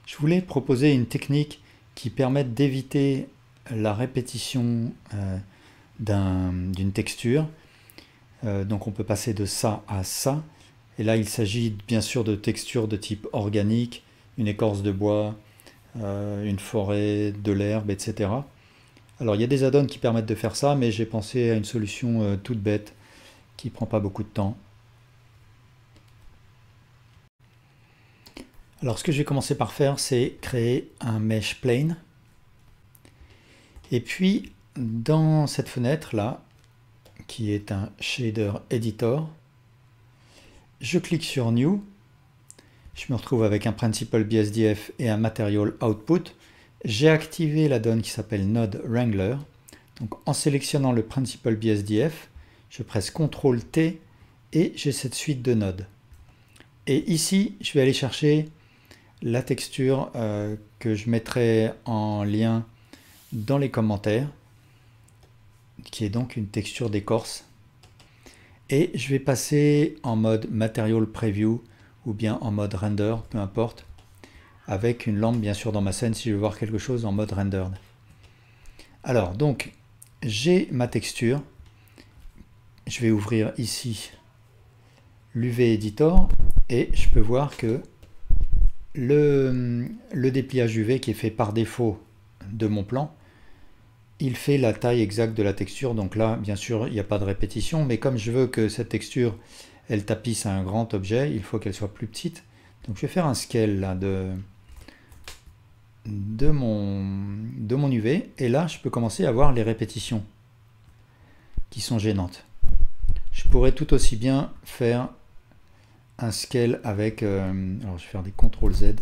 Je voulais proposer une technique qui permette d'éviter la répétition d'une texture. Donc on peut passer de ça à ça. Et là il s'agit bien sûr de textures de type organique, une écorce de bois, une forêt, de l'herbe, etc. Alors il y a des add-ons qui permettent de faire ça, mais j'ai pensé à une solution toute bête qui ne prend pas beaucoup de temps. Alors ce que je vais commencer par faire, c'est créer un mesh plane. Et puis dans cette fenêtre là, qui est un shader editor, je clique sur New. Je me retrouve avec un Principal BSDF et un Material Output. J'ai activé l'add-on qui s'appelle Node Wrangler. Donc en sélectionnant le Principal BSDF, je presse CTRL T et j'ai cette suite de nodes. Et ici, je vais aller chercher la texture que je mettrai en lien dans les commentaires, qui est donc une texture d'écorce. Et je vais passer en mode Material Preview ou bien en mode Render, peu importe, avec une lampe bien sûr dans ma scène si je veux voir quelque chose en mode Rendered. Alors donc, j'ai ma texture. Je vais ouvrir ici l'UV Editor et je peux voir que le dépliage UV qui est fait par défaut de mon plan, il fait la taille exacte de la texture. Donc là, bien sûr, il n'y a pas de répétition, mais comme je veux que cette texture, elle tapisse à un grand objet, il faut qu'elle soit plus petite. Donc je vais faire un scale là, de mon UV, et là, je peux commencer à voir les répétitions qui sont gênantes. Je pourrais tout aussi bien faire un scale avec, alors je vais faire des CTRL Z,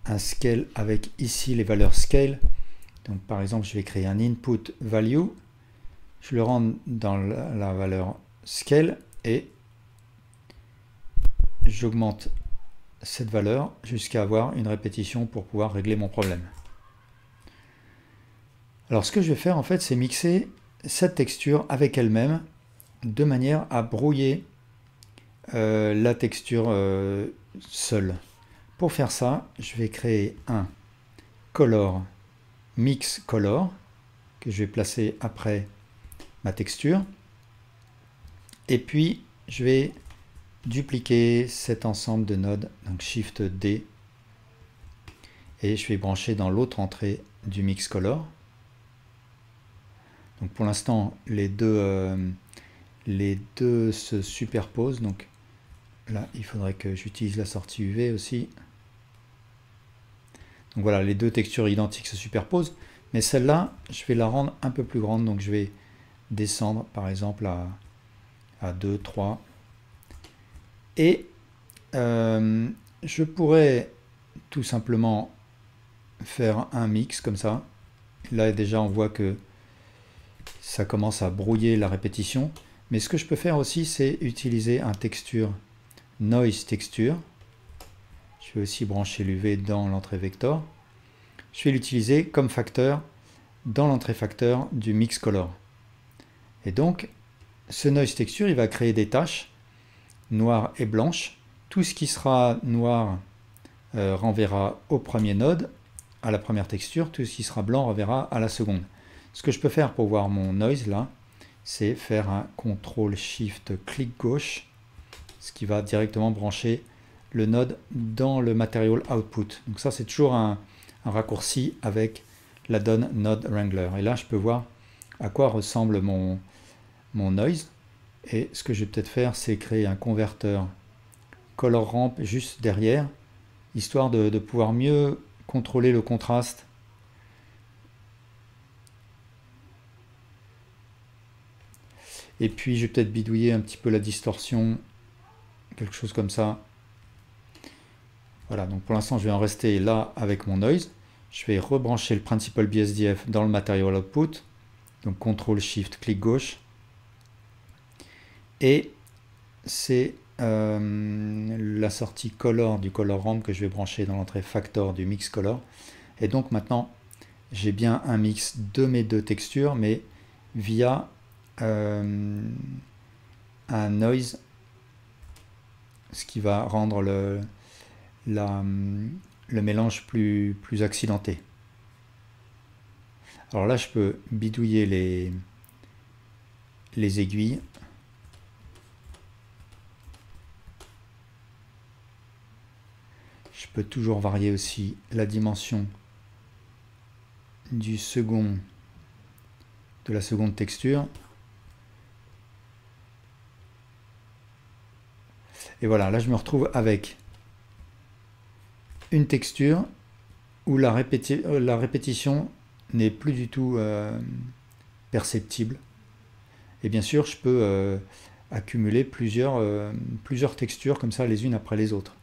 un scale avec ici les valeurs scale. Donc par exemple, je vais créer un input value, je le rends dans la valeur scale et j'augmente cette valeur jusqu'à avoir une répétition pour pouvoir régler mon problème. Alors ce que je vais faire en fait, c'est mixer cette texture avec elle-même de manière à brouiller la texture seule. Pour faire ça, je vais créer un color mix color que je vais placer après ma texture, et puis je vais dupliquer cet ensemble de nodes, donc Shift D, et je vais brancher dans l'autre entrée du mix color. Donc pour l'instant les deux se superposent, donc là il faudrait que j'utilise la sortie UV aussi. Donc voilà, les deux textures identiques se superposent, mais celle-là, je vais la rendre un peu plus grande, donc je vais descendre par exemple à 2, 3. Et je pourrais tout simplement faire un mix comme ça. Là déjà on voit que ça commence à brouiller la répétition, mais ce que je peux faire aussi, c'est utiliser un texture noise texture. Je vais aussi brancher l'UV dans l'entrée vector. Je vais l'utiliser comme facteur dans l'entrée facteur du mix color. Et donc, ce noise texture, il va créer des taches noires et blanches. Tout ce qui sera noir renverra au premier node, à la première texture. Tout ce qui sera blanc renverra à la seconde. Ce que je peux faire pour voir mon noise là, c'est faire un CTRL-SHIFT-clic gauche, ce qui va directement brancher le node dans le Material Output. Donc ça, c'est toujours un raccourci avec l'add-on Node Wrangler. Et là, je peux voir à quoi ressemble mon noise. Et ce que je vais peut-être faire, c'est créer un converteur color ramp juste derrière, histoire de pouvoir mieux contrôler le contraste. Et puis, je vais peut-être bidouiller un petit peu la distorsion, quelque chose comme ça. Voilà, donc pour l'instant, je vais en rester là avec mon noise. Je vais rebrancher le Principal BSDF dans le Material Output. Donc CTRL-SHIFT-clic gauche. Et c'est la sortie color du color ramp que je vais brancher dans l'entrée factor du mix color. Et donc maintenant, j'ai bien un mix de mes deux textures, mais via un noise, ce qui va rendre le mélange plus accidenté. Alors là, je peux bidouiller les aiguilles. Je peux toujours varier aussi la dimension de la seconde texture. Et voilà, là je me retrouve avec une texture où la répétition n'est plus du tout perceptible. Et bien sûr, je peux accumuler plusieurs textures comme ça, les unes après les autres.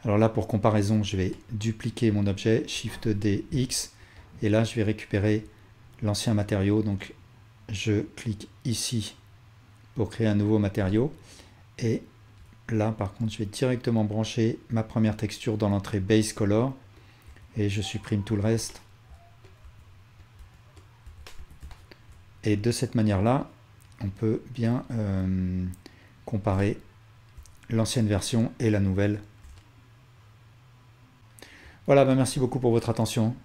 Alors là, pour comparaison, je vais dupliquer mon objet, Shift D, X, et là, je vais récupérer l'ancien matériau. Donc, je clique ici pour créer un nouveau matériau. Et là, par contre, je vais directement brancher ma première texture dans l'entrée Base Color. Et je supprime tout le reste. Et de cette manière-là, on peut bien comparer l'ancienne version et la nouvelle. Voilà, merci beaucoup pour votre attention.